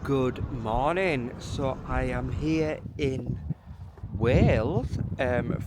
Good morning. So I am here in Wales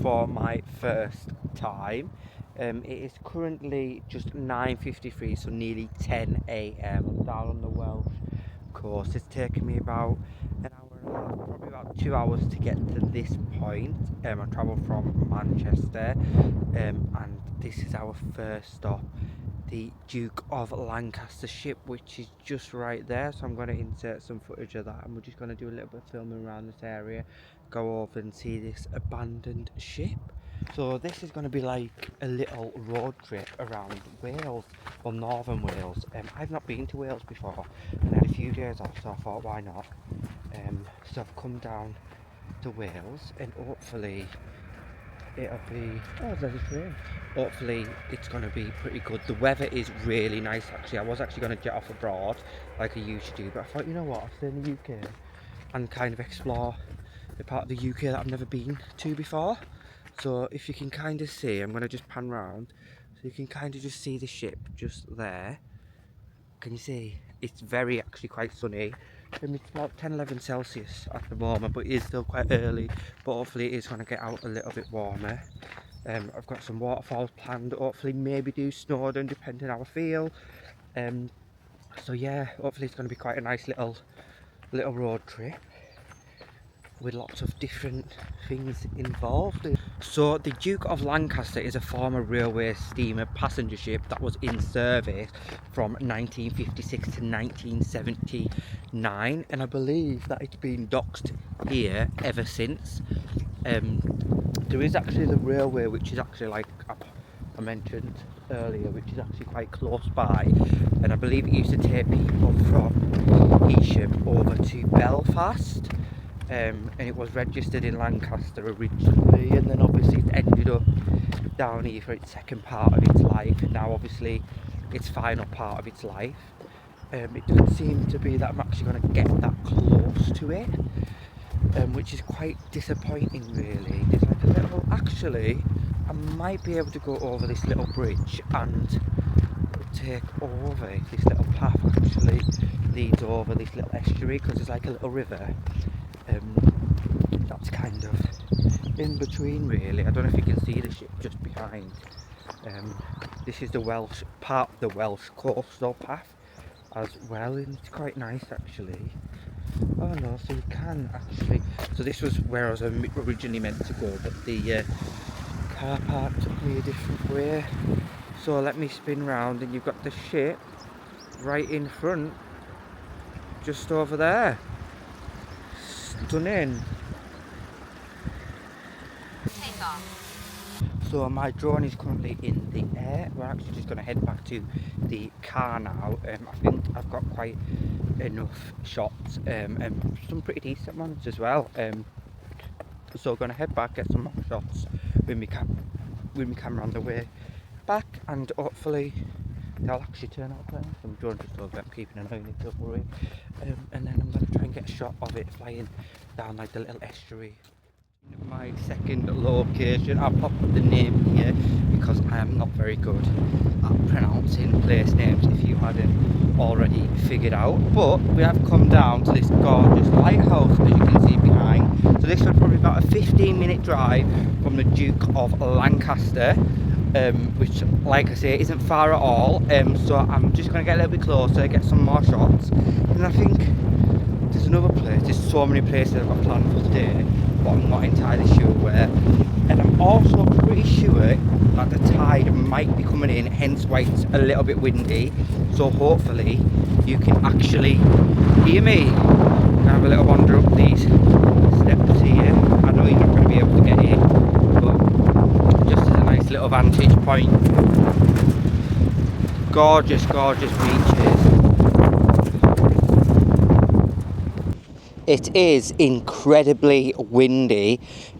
for my first time. It is currently just 9:53, so nearly 10 a.m. I'm down on the Welsh coast. It's taken me about an hour and a half, probably about 2 hours to get to this point. I travelled from Manchester, and this is our first stop, the Duke of Lancaster ship, which is just right there. So I'm going to insert some footage of that, and we're just going to do a little bit of filming around this area, go over and see this abandoned ship. So this is going to be like a little road trip around Wales, or northern Wales. I've not been to Wales before, and I had a few days off, so I thought, why not? So I've come down to Wales, and hopefully it'll be, oh, there's a train. Hopefully it's going to be pretty good. The weather is really nice actually. I was actually going to jet off abroad like I usually do, but I thought, you know what, I'll stay in the UK and kind of explore the part of the UK that I've never been to before. So if you can kind of see, I'm going to just pan round so you can kind of just see the ship just there. Can you see? It's very actually quite sunny. It's about 10-11 Celsius at the moment, but it is still quite early, but hopefully it is going to get out a little bit warmer. I've got some waterfalls planned, hopefully maybe do Snowdon depending how I feel. So yeah, hopefully it's going to be quite a nice little road trip with lots of different things involved. So the Duke of Lancaster is a former railway steamer passenger ship that was in service from 1956 to 1979, and I believe that it's been docked here ever since. There is actually the railway, which is actually like I mentioned earlier, which is actually quite close by, and I believe it used to take people from Evesham over to Belfast. And it was registered in Lancaster originally, and then obviously it ended up down here for its second part of its life, and now obviously its final part of its life. It doesn't seem to be that I'm actually going to get that close to it, which is quite disappointing really. There's like a little, actually I might be able to go over this little bridge and take over this little path. Actually leads over this little estuary because there's like a little river that's kind of in between really. I don't know if you can see the ship just behind. This is the Welsh part of the Welsh coastal path as well, and it's quite nice actually. Oh no, so you can actually, so this was where I was originally meant to go, but the car park took me a different way. So let me spin round, and you've got the ship right in front, just over there. Stunning. So my drone is currently in the air. We're actually just going to head back to the car now. I think I've got quite enough shots, and some pretty decent ones as well. So we're going to head back, get some more shots with my camera on the way back, and hopefully they'll actually turn out well. Some drones just over, I'm keeping an eye on it, don't worry. And then I'm going to try and get a shot of it flying down like the little estuary. My second location, I'll pop the name here because I am not very good at pronouncing place names, if you hadn't already figured out. But we have come down to this gorgeous lighthouse, as you can see behind. So this was probably about a 15-minute drive from the Duke of Lancaster, which, like I say, isn't far at all. So I'm just going to get a little bit closer, get some more shots, and I think there's another place. There's so many places I've got planned for today, but I'm not entirely sure where. And I'm also pretty sure that the tide might be coming in, hence why it's a little bit windy. So hopefully you can actually hear me. I'm gonna have a little wander up these steps here. I know you're not going to be able to get in, but just as a nice little vantage point. Gorgeous, gorgeous beaches. It is incredibly windy,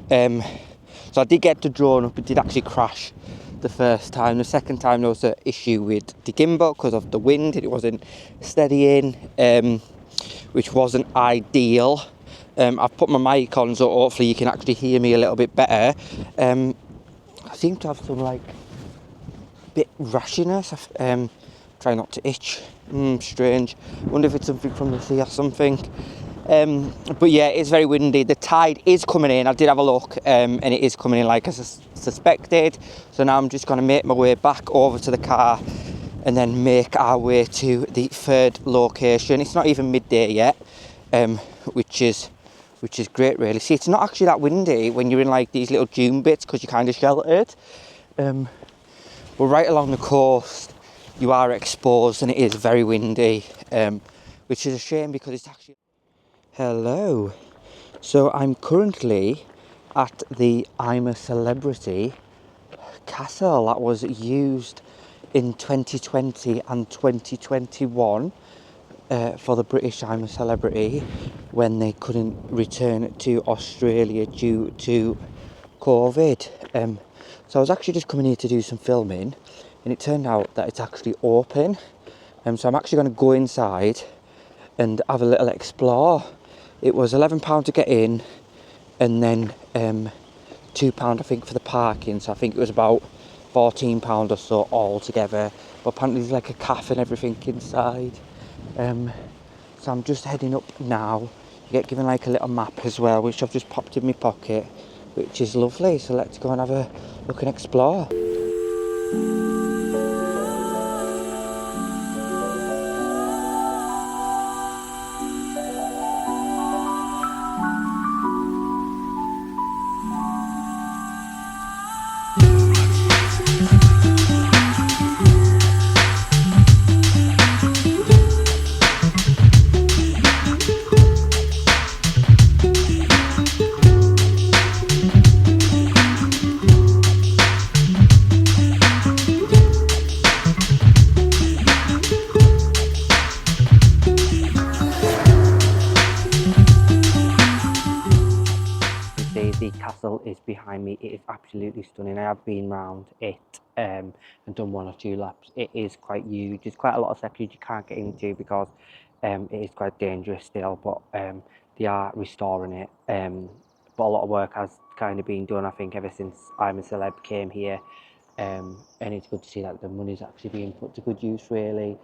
so I did get the drone up. It did actually crash the first time. The second time there was an issue with the gimbal because of the wind. It wasn't steadying, which wasn't ideal. I've put my mic on so hopefully you can actually hear me a little bit better. I seem to have some like bit rashiness. Try not to itch. Strange. Wonder if it's something from the sea or something. But yeah, it's very windy. The tide is coming in. I did have a look, and it is coming in like I suspected. So now I'm just going to make my way back over to the car and then make our way to the third location. It's not even midday yet, which is great really. See, it's not actually that windy when you're in like these little dune bits because you're kind of sheltered. But right along the coast, you are exposed and it is very windy, which is a shame because it's actually... Hello. So I'm currently at the I'm a Celebrity castle that was used in 2020 and 2021 for the British I'm a Celebrity when they couldn't return to Australia due to COVID. So I was actually just coming here to do some filming, and it turned out that it's actually open. So I'm actually going to go inside and have a little explore. It was £11 to get in, and then £2 I think for the parking, so I think it was about £14 or so altogether. But apparently there's like a cafe and everything inside. So I'm just heading up now. You get given like a little map as well, which I've just popped in my pocket, which is lovely. So let's go and have a look and explore. The castle is behind me. It is absolutely stunning. I have been round it and done one or two laps. It is quite huge. There's quite a lot of sections you can't get into because it is quite dangerous still, but they are restoring it. But a lot of work has kind of been done, I think, ever since I'm a Celeb came here. And it's good to see that the money's actually being put to good use, really.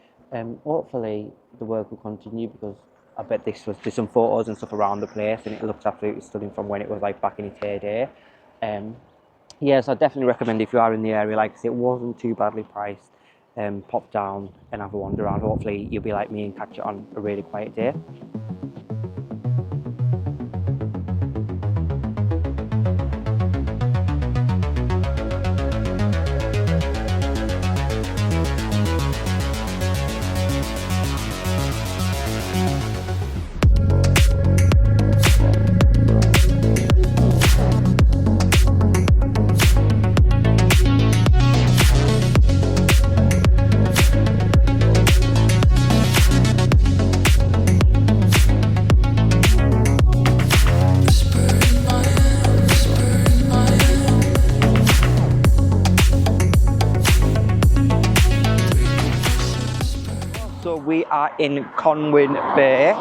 Hopefully the work will continue because I bet there's some photos and stuff around the place, and it looks absolutely stunning from when it was like back in its heyday. Yeah, so I definitely recommend if you are in the area, like I said, it wasn't too badly priced. Pop down and have a wander around. Hopefully you'll be like me and catch it on a really quiet day. So we are in Conwy Bay.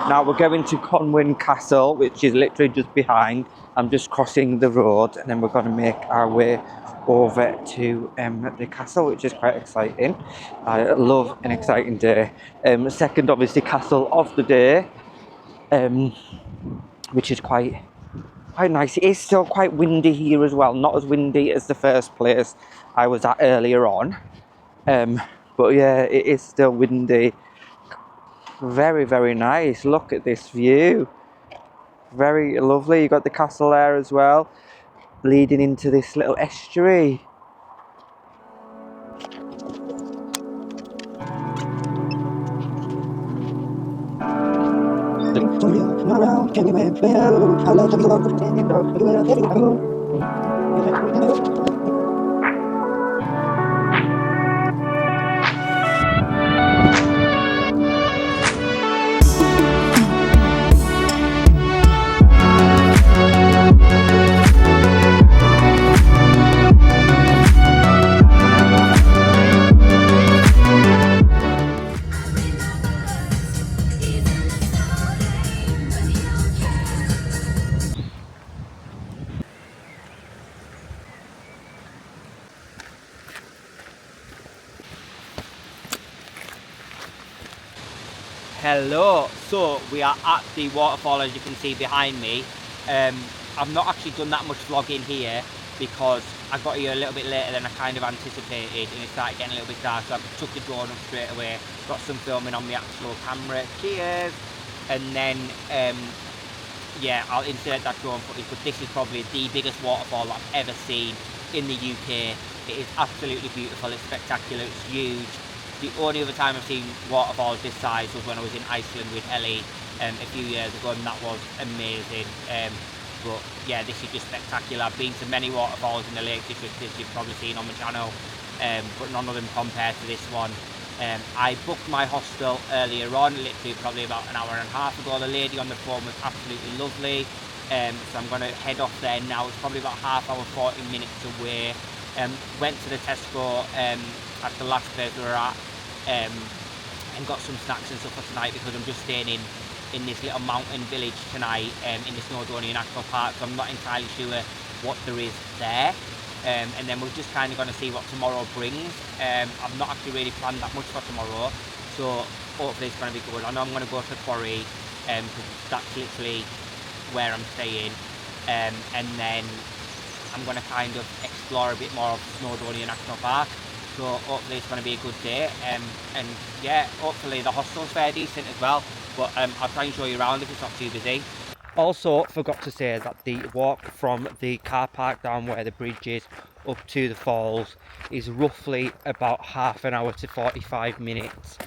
Now we're going to Conwy Castle, which is literally just behind. I'm just crossing the road and then we're going to make our way over to the castle, which is quite exciting. I love an exciting day. Second, obviously, castle of the day, which is quite nice. It is still quite windy here as well. Not as windy as the first place I was at earlier on. But yeah, it is still windy. Very, very nice. Look at this view. Very lovely. You got the castle there as well, leading into this little estuary. Hello, so we are at the waterfall, as you can see behind me. I've not actually done that much vlogging here because I got here a little bit later than I kind of anticipated, and it started getting a little bit dark, so I took the drone up straight away, got some filming on the actual camera, cheers, and then yeah, I'll insert that drone footage, but this is probably the biggest waterfall that I've ever seen in the UK. It is absolutely beautiful, it's spectacular, it's huge. The only other time I've seen waterfalls this size was when I was in Iceland with Ellie a few years ago, and that was amazing. But yeah, this is just spectacular. I've been to many waterfalls in the Lake District, as you've probably seen on the channel, but none of them compare to this one. I booked my hostel earlier on, literally probably about an hour and a half ago. The lady on the phone was absolutely lovely, so I'm going to head off there now. It's probably about half hour, 40 minutes away. Went to the Tesco at the last place we were at, and got some snacks and stuff for tonight, because I'm just staying in this little mountain village tonight in the Snowdonia National Park, so I'm not entirely sure what there is there. And then we're just kind of going to see what tomorrow brings. I've not actually really planned that much for tomorrow, so hopefully it's going to be good. I know I'm going to go to Quarry, because that's literally where I'm staying, and then I'm going to kind of explore a bit more of Snowdonia National Park. So hopefully it's going to be a good day, and yeah, hopefully the hostel's fair decent as well, but I'll try and show you around if it's not too busy. Also forgot to say that the walk from the car park down where the bridge is up to the falls is roughly about half an hour to 45 minutes.